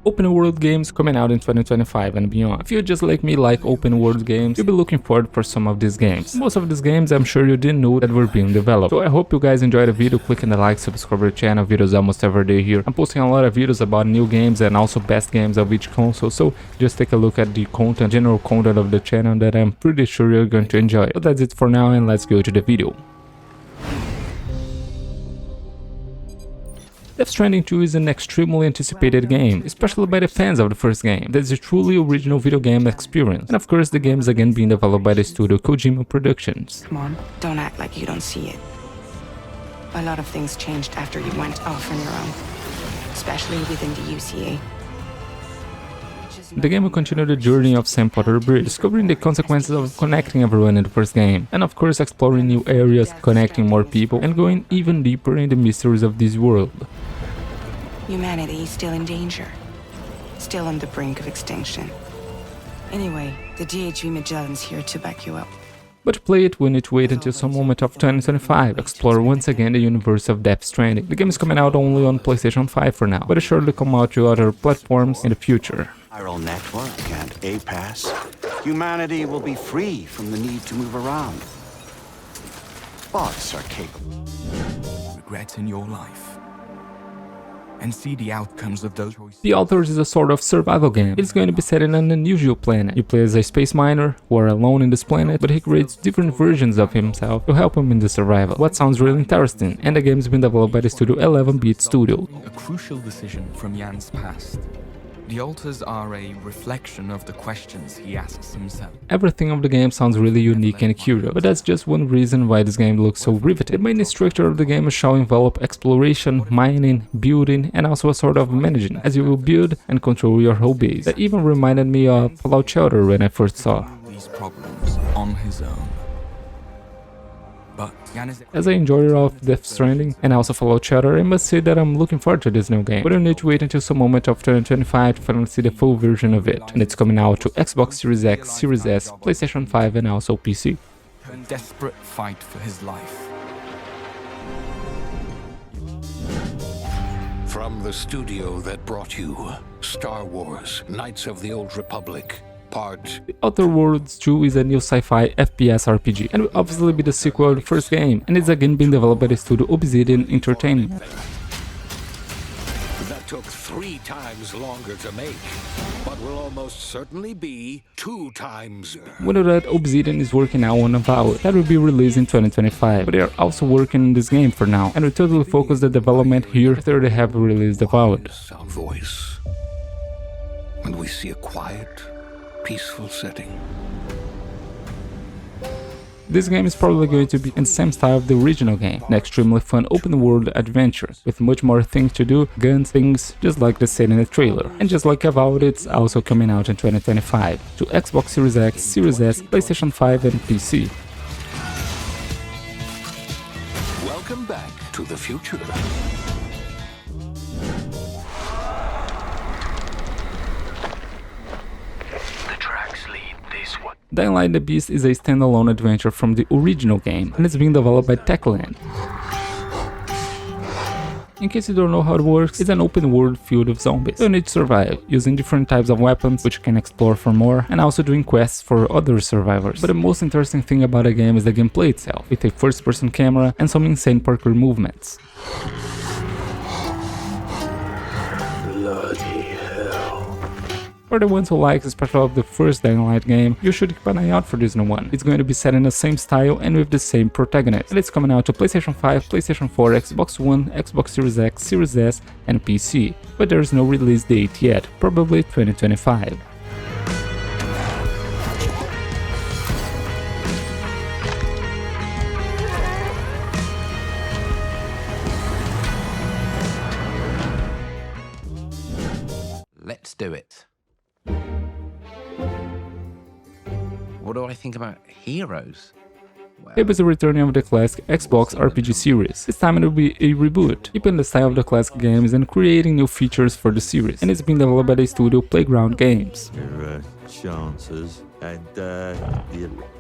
open world games coming out in 2025 and beyond. If you just like me like open world games, you'll be looking forward for some of these games. Most of these games I'm sure you didn't know that were being developed. So I hope you guys enjoyed the video, clicking the like, subscribe to the channel, videos almost every day here. I'm posting a lot of videos about new games and also best games of each console, so just take a look at the content, general content of the channel that I'm pretty sure you're going to enjoy. But that's it for now, and let's go to the video. Death Stranding 2 is an extremely anticipated game, especially by the fans of the first game. That is a truly original video game experience. And of course the game is again being developed by the studio Kojima Productions. Come on, don't act like you don't see it. A lot of things changed after you went off on your own, especially within the UCA. The game will continue the journey of Sam Potter Bridge, discovering the consequences of connecting everyone in the first game, and of course exploring new areas, connecting more people, and going even deeper in the mysteries of this world. Humanity is still in danger, still on the brink of extinction. Anyway, the DHV Magellan's here to back you up. But to play it, we need to wait until some moment of 2025, explore once again the universe of Death Stranding. The game is coming out only on PlayStation 5 for now, but it surely come out to other platforms in the future. Viral network and A-Pass, humanity will be free from the need to move around. Bots are capable. Regret in your life, and see the outcomes of those choices. The Authors is a sort of survival game. It's going to be set in an unusual planet. You play as a space miner who are alone in this planet, but he creates different versions of himself to help him in the survival. What sounds really interesting, and the game has been developed by the studio 11-Bit Studio. A crucial decision from Jan's past. The altars are a reflection of the questions he asks himself. Everything of the game sounds really unique and curious, but that's just one reason why this game looks so riveting. The main structure of the game shall envelop exploration, mining, building, and also a sort of managing, as you will build and control your whole base. That even reminded me of Fallout Shelter when I first saw. These problems on his own. But as an enjoyer of Death Stranding and also Fallout Shelter, I must say that I'm looking forward to this new game, but I need to wait until some moment of 2025 to finally see the full version of it, and it's coming out to Xbox Series X, Series S, PlayStation 5 and also PC. a desperate fight for his life. From the studio that brought you Star Wars: Knights of the Old Republic. The Outer Worlds 2 is a new sci-fi FPS RPG, and will obviously be the sequel of the first game, and it's again being developed by the studio Obsidian Entertainment. That took 3 times longer to make, but will almost certainly be 2 times. We know that Obsidian is working now on Avowed, that will be released in 2025, but they are also working on this game for now, and we totally focus the development here after they have released Avowed. Sound voice, and we see a quiet, peaceful setting. This game is probably going to be in the same style of the original game, an extremely fun open-world adventure, with much more things to do, guns, things, just like the said in the trailer. And just like Avowed, it's also coming out in 2025, to Xbox Series X, Series S, PlayStation 5 and PC. Welcome back to the future. Dying Light the Beast is a standalone adventure from the original game, and it's being developed by Techland. In case you don't know how it works, it's an open world filled with zombies. You need to survive, using different types of weapons which you can explore for more, and also doing quests for other survivors. But the most interesting thing about the game is the gameplay itself, with a first-person camera and some insane parkour movements. For the ones who like, especially of the first Dying Light game, you should keep an eye out for this new one. It's going to be set in the same style and with the same protagonist, and it's coming out to PlayStation 5, PlayStation 4, Xbox One, Xbox Series X, Series S and PC, but there is no release date yet, probably 2025. Let's do it. What do I think about Heroes? Fable is a returning of the classic Xbox RPG series. This time it will be a reboot, keeping the style of the classic games and creating new features for the series, and it's being developed by the studio Playground Games. There are chances and the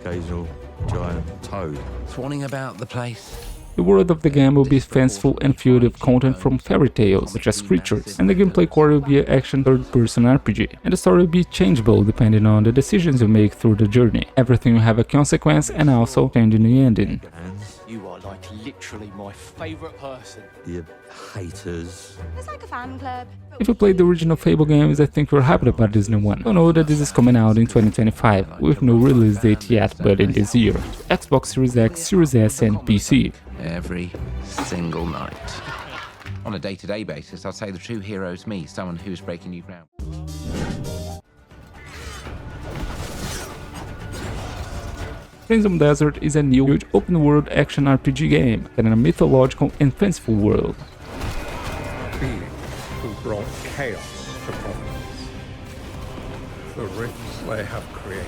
occasional giant toad. Swanning about the place. The world of the game will be fanciful and filled with content from fairy tales, such as creatures, and the gameplay core will be an action third-person RPG, and the story will be changeable depending on the decisions you make through the journey. Everything will have a consequence and also change in the ending. You are like literally my favorite person. You haters. It's like a fan club. If you played the original Fable games, I think you're hyped about this new one. I know that this is coming out in 2025, with no release date yet, but in this year. Xbox Series X, Series S and PC. Every single night. On a day-to-day basis, I'd say the true hero is me, someone who's breaking new ground. Crimsom Desert is a new, huge open-world action RPG game set in a mythological and fanciful world. Being who brought chaos to Providence. The rifts they have created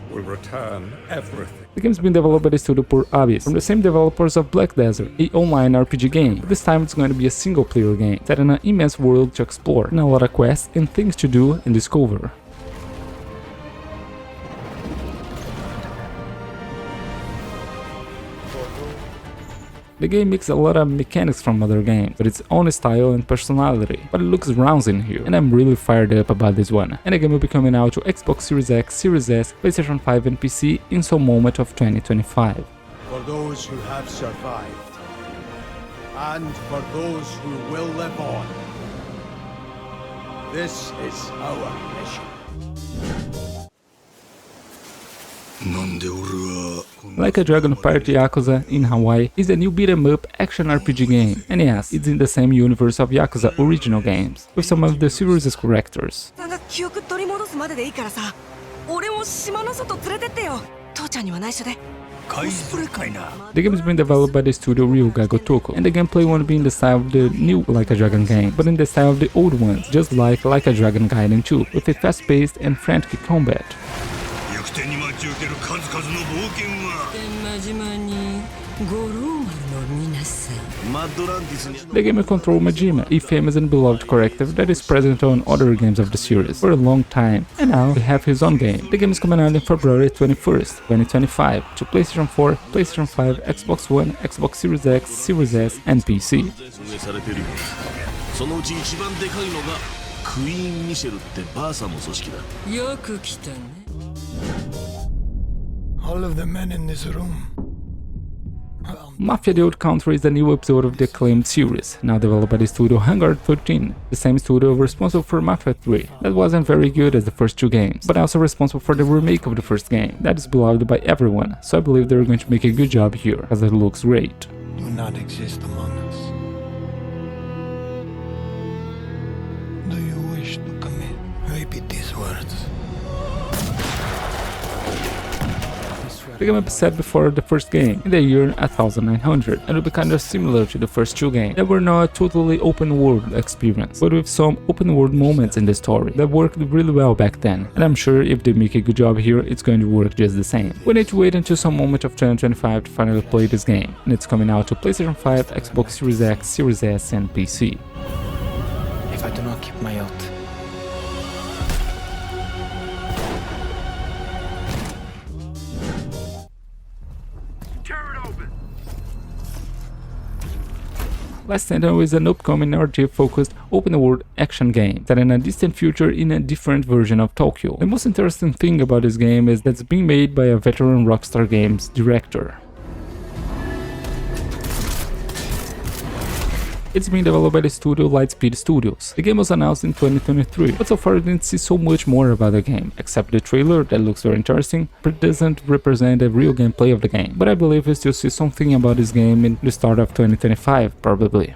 will return everything. The game's been developed by the studio Pure Abyss, from the same developers of Black Desert, an online RPG game. But this time it's going to be a single-player game, set in an immense world to explore, and a lot of quests and things to do and discover. The game mixes a lot of mechanics from other games, with its own style and personality, but it looks rousing here, and I'm really fired up about this one. And the game will be coming out to Xbox Series X, Series S, PlayStation 5 and PC in some moment of 2025. For those who have survived, and for those who will live on, this is our mission. Like a Dragon Pirate Yakuza in Hawaii is a new beat-em-up action RPG game, and yes, it's in the same universe of Yakuza original games, with some of the series' characters. The game is being developed by the studio Ryuga Gotoku, and the gameplay won't be in the style of the new Like a Dragon game, but in the style of the old ones, just like a Dragon Gaiden 2, with a fast-paced and frantic combat. The game will control Majima, a famous and beloved character that is present on other games of the series for a long time, and now we have his own game. The game is coming out on February 21st, 2025 to PlayStation 4, PlayStation 5, Xbox One, Xbox Series X, Series S and PC. All of the men in this room. Mafia the Old Country is a new episode of the acclaimed series, now developed by the studio Hangar 13, the same studio responsible for Mafia 3, that wasn't very good as the first two games, but also responsible for the remake of the first game, that is beloved by everyone, so I believe they're going to make a good job here, as it looks great. Do not exist among us. Do you wish to come in? Repeat these words. The game will be set before the first game, in the year 1900, and will be kinda similar to the first two games that were not a totally open world experience, but with some open world moments in the story that worked really well back then, and I'm sure if they make a good job here, it's going to work just the same. We need to wait until some moment of 2025 to finally play this game, and it's coming out to PlayStation 5, Xbox Series X, Series S and PC. If I do not keep my oath, Last Sentinel is an upcoming narrative-focused open-world action game set in a distant future in a different version of Tokyo. The most interesting thing about this game is that it's being made by a veteran Rockstar Games director. It's being developed by the studio Lightspeed Studios. The game was announced in 2023, but so far I didn't see so much more about the game, except the trailer that looks very interesting, but doesn't represent the real gameplay of the game. But I believe we'll still see something about this game in the start of 2025, probably.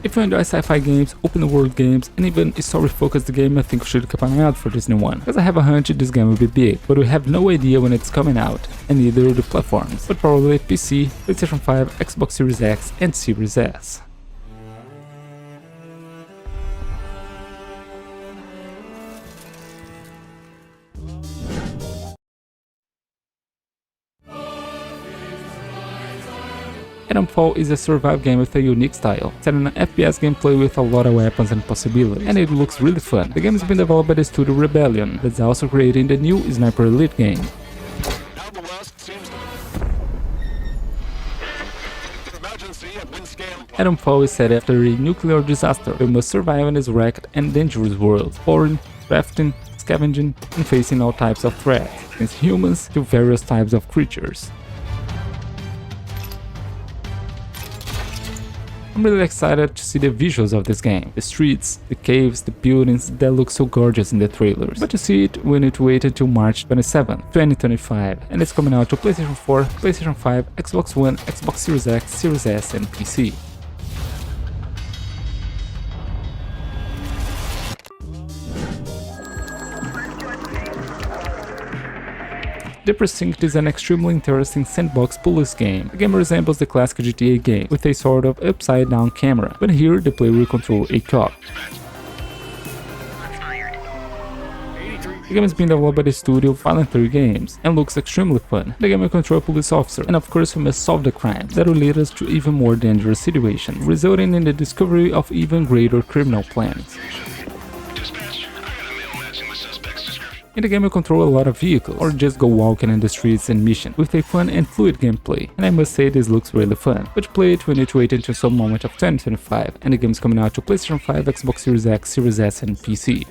If you enjoy sci-fi games, open-world games, and even a story-focused game, I think you should keep an eye out for this new one, because I have a hunch this game will be big, but we have no idea when it's coming out, and neither the platforms, but probably PC, PlayStation 5, Xbox Series X, and Series S. Atomfall is a survival game with a unique style, set in an FPS gameplay with a lot of weapons and possibilities, and it looks really fun. The game has been developed by the studio Rebellion, that's also creating the new Sniper Elite game. Atomfall is set after a nuclear disaster. We must survive in this wrecked and dangerous world, exploring, crafting, scavenging, and facing all types of threats, since humans to various types of creatures. I'm really excited to see the visuals of this game. The streets, the caves, the buildings that look so gorgeous in the trailers. But to see it, we need to wait until March 27, 2025, and it's coming out to PlayStation 4, PlayStation 5, Xbox One, Xbox Series X, Series S, and PC. The Precinct is an extremely interesting sandbox police game. The game resembles the classic GTA game, with a sort of upside-down camera, but here the player will control a cop. The game is being developed by the studio Violent 3 Games, and looks extremely fun. The game will control a police officer, and of course we must solve the crimes that will lead us to even more dangerous situations, resulting in the discovery of even greater criminal plans. In the game you control a lot of vehicles, or just go walking in the streets and missions, with a fun and fluid gameplay, and I must say this looks really fun. But to play it we need to wait until some moment of 2025, and the game is coming out to PlayStation 5, Xbox Series X, Series S, and PC.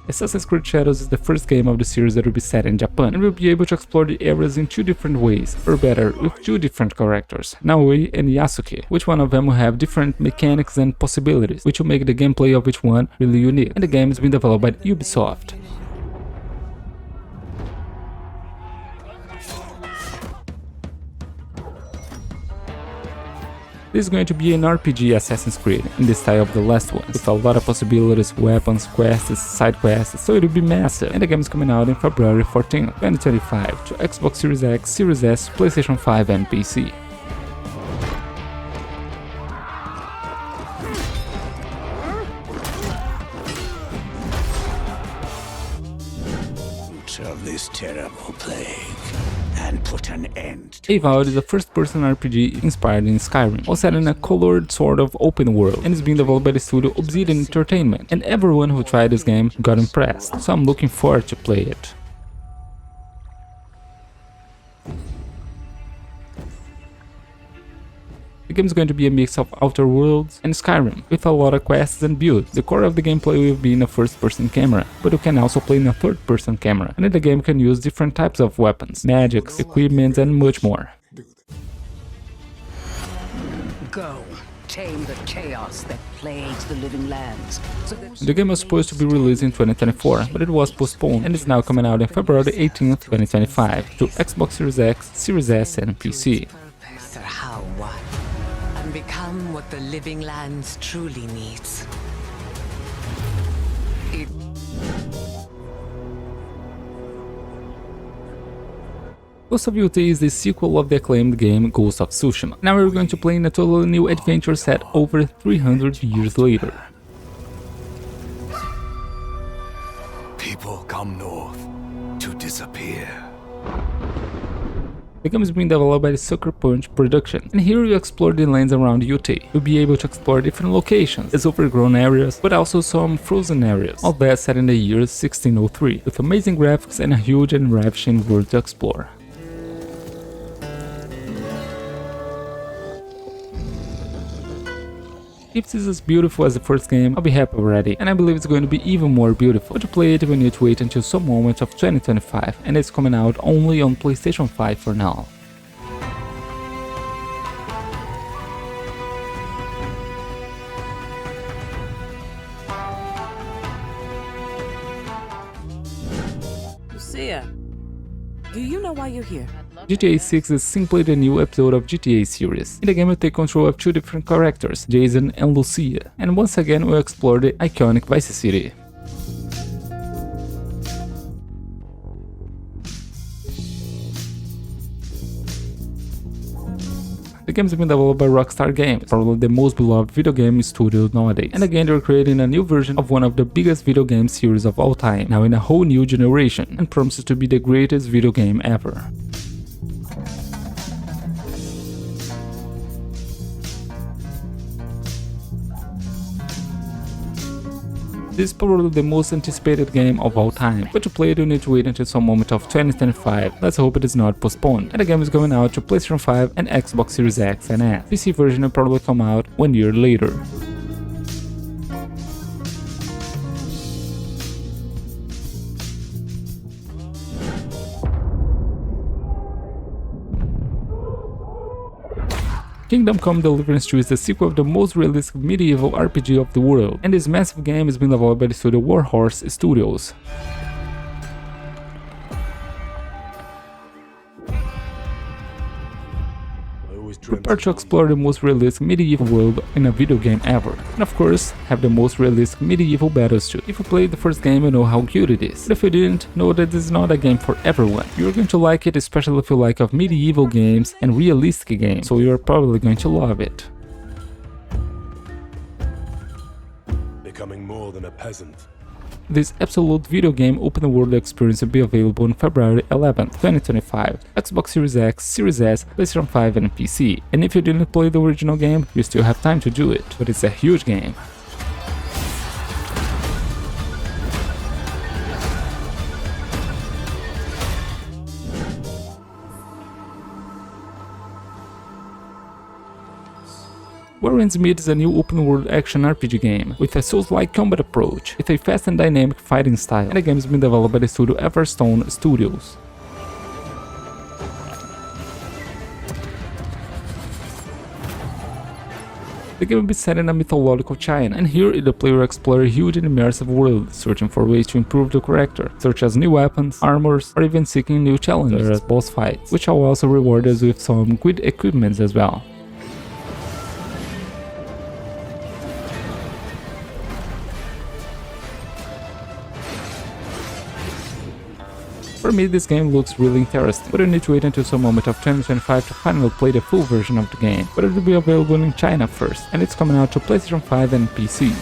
Assassin's Creed Shadows is the first game of the series that will be set in Japan, and we'll be able to explore the areas in two different ways, or better, with two different characters, Naoi and Yasuke. Which one of them will have different mechanics and possibilities, which will make the gameplay of each one really unique, and the game is being developed by Ubisoft. This is going to be an RPG Assassin's Creed, in the style of the last ones, with a lot of possibilities, weapons, quests, side quests, so it will be massive. And the game is coming out in February 14, 2025, to Xbox Series X, Series S, PlayStation 5 and PC. Of this terrible plague and put an end to Avowed is a first-person RPG inspired in Skyrim, all set in a colored sort of open world, and is being developed by the studio Obsidian Entertainment, and everyone who tried this game got impressed, so I'm looking forward to play it. The game is going to be a mix of Outer Worlds and Skyrim, with a lot of quests and builds. The core of the gameplay will be in a first-person camera, but you can also play in a third-person camera, and the game can use different types of weapons, magics, equipment, and much more. Go, tame the chaos that plagues the living lands. The game was supposed to be released in 2024, but it was postponed and is now coming out on February 18th, 2025, to Xbox Series X, Series S, and PC. Become what the living lands truly needs. Ghost of Yotei is the sequel of the acclaimed game Ghost of Tsushima. Now we're going to play in a totally new adventure set over 300 years later. People come north to disappear. The game is being developed by the Sucker Punch Production, and here you explore the lands around Yotei. You'll be able to explore different locations, as overgrown areas, but also some frozen areas, all that set in the year 1603, with amazing graphics and a huge and ravishing world to explore. If this is as beautiful as the first game, I'll be happy already, and I believe it's going to be even more beautiful. But to play it we need to wait until some moment of 2025, and it's coming out only on PlayStation 5 for now. Lucia, do you know why you're here? GTA 6 is simply the new episode of GTA series. In the game you take control of two different characters, Jason and Lucia, and once again we'll explore the iconic Vice City. The game has been developed by Rockstar Games, probably the most beloved video game studio nowadays. And again they're creating a new version of one of the biggest video game series of all time, now in a whole new generation, and promises to be the greatest video game ever. This is probably the most anticipated game of all time, but to play it you need to wait until some moment of 2025, let's hope it is not postponed. And the game is going out to PlayStation 5 and Xbox Series X and S. PC version will probably come out 1 year later. Kingdom Come Deliverance 2 is the sequel of the most realistic medieval RPG of the world, and this massive game is being developed by the studio Warhorse Studios. Prepare to explore the most realistic medieval world in a video game ever, and of course, have the most realistic medieval battles too. If you played the first game, you know how cute it is, but if you didn't, know that this is not a game for everyone. You're going to like it, especially if you like of medieval games and realistic games, so you're probably going to love it. Becoming more than a peasant. This absolute video game open world experience will be available on February 11th, 2025, Xbox Series X, Series S, PlayStation 5 and PC. And if you didn't play the original game, you still have time to do it, but it's a huge game. Where Ends Meet is a new open-world action RPG game, with a Souls-like combat approach, with a fast and dynamic fighting style, and the game is being developed by the studio Everstone Studios. The game will be set in a mythological China, and here the player will explore a huge and immersive world, searching for ways to improve the character, such as new weapons, armors, or even seeking new challenges as boss fights, which will also reward us with some good equipment as well. For me, this game looks really interesting, but you need to wait until some moment of 2025 to finally play the full version of the game, but it will be available in China first, and it's coming out to PlayStation 5 and PC.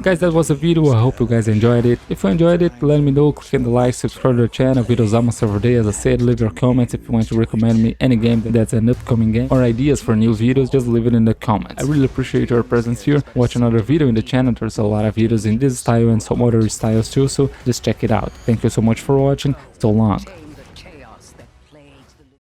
Guys, that was the video. I hope you guys enjoyed it. If you enjoyed it, let me know, click on the like, subscribe to the channel. Videos almost every day. As I said, leave your comments if you want to recommend me any game that's an upcoming game or ideas for new videos, just leave it in the comments. I really appreciate your presence here. Watch another video in the channel. There's a lot of videos in this style and some other styles too, so just check it out. Thank you so much for watching. So long.